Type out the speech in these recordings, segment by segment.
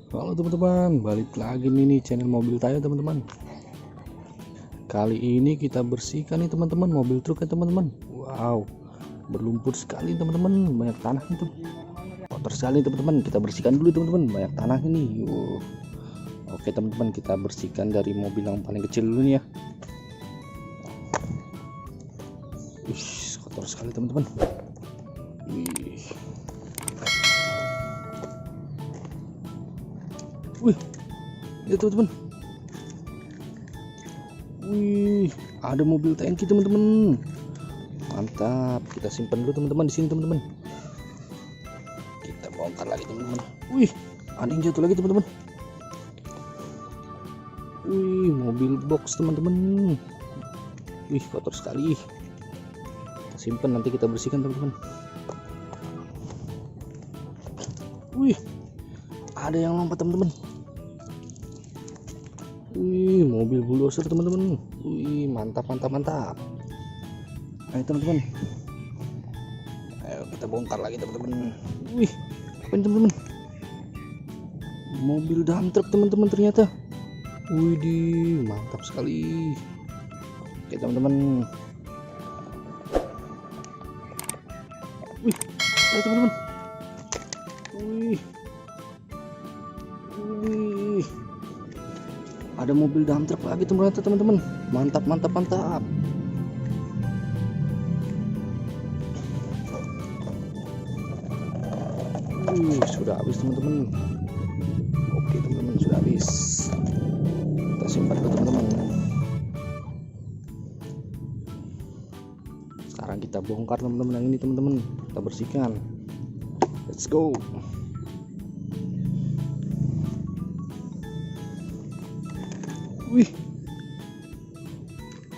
Halo teman-teman, balik lagi nih channel Mobil Tayo teman-teman. Kali ini kita bersihkan nih teman-teman mobil truk ya teman-teman. Wow, berlumpur sekali teman-teman, banyak tanah itu. Kotor sekali teman-teman, kita bersihkan dulu teman-teman, banyak tanah ini. Oke teman-teman, kita bersihkan dari mobil yang paling kecil dulu nih ya. Kotor sekali teman-teman. Wih, ya teman-teman. Wih, ada mobil tangki teman-teman. Mantap, kita simpan dulu teman-teman di sini teman-teman. Kita bongkar lagi teman-teman. Wih, ada yang jatuh lagi teman-teman. Wih, mobil box teman-teman. Wih, kotor sekali. Kita simpan, nanti kita bersihkan teman-teman. Wih, ada yang lompat teman-teman. Wih, mobil bulldozer teman-teman. Wih, mantap mantap mantap. Ayo teman-teman, ayo kita bongkar lagi teman-teman. Wih, apa ini teman-teman? Mobil dump truck teman-teman ternyata. Wih, mantap sekali. Oke teman-teman. Wih, ayo teman-teman. Wih, ada mobil dump truck lagi ternyata teman-teman. Mantap mantap mantap. Sudah habis teman-teman. Oke teman-teman, sudah habis. Kita simpan dulu teman-teman. Sekarang kita bongkar teman-teman yang ini teman-teman. Kita bersihkan. Let's go. Wih,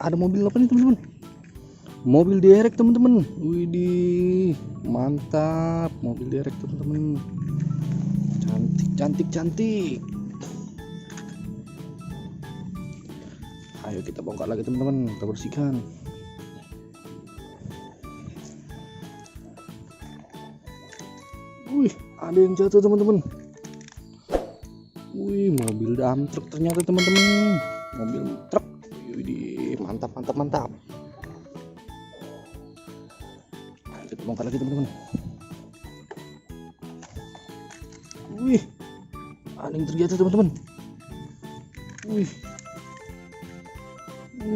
ada mobil apa nih teman-teman? Mobil derek teman-teman. Widih, mantap, mobil derek teman-teman. Cantik cantik cantik. Ayo kita bongkar lagi teman-teman, kita bersihkan. Wih, ada yang jatuh teman-teman. Wih, mobil dump truck ternyata teman-teman. Mobil truk. Widih, mantap mantap mantap. Kita bongkar lagi teman-teman. Wih, ada yang terjatuh teman-teman. Wih,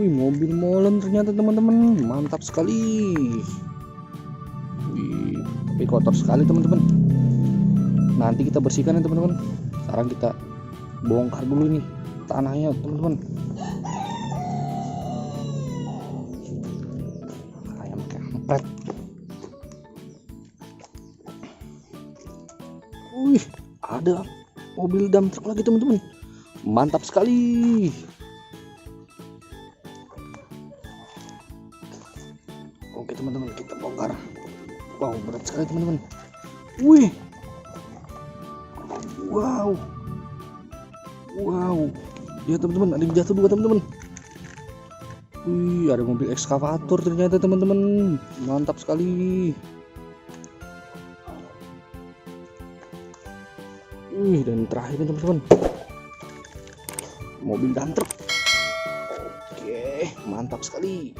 mobil molen ternyata teman-teman. Mantap sekali. Wih, tapi kotor sekali teman-teman. Nanti kita bersihkan ya teman-teman. Sekarang kita bongkar dulu nih tanahnya teman-teman. Kayak kampret. Wih, ada mobil dump truck lagi teman-teman. Mantap sekali. Oke teman-teman, kita bongkar. Wow, berat sekali teman-teman. Wih, wow, ya teman-teman, ada yang jatuh juga teman-teman. Wih, ada mobil ekskavator ternyata teman-teman. Mantap sekali. Wih, dan terakhir teman-teman, mobil dump truck. Oke, mantap sekali.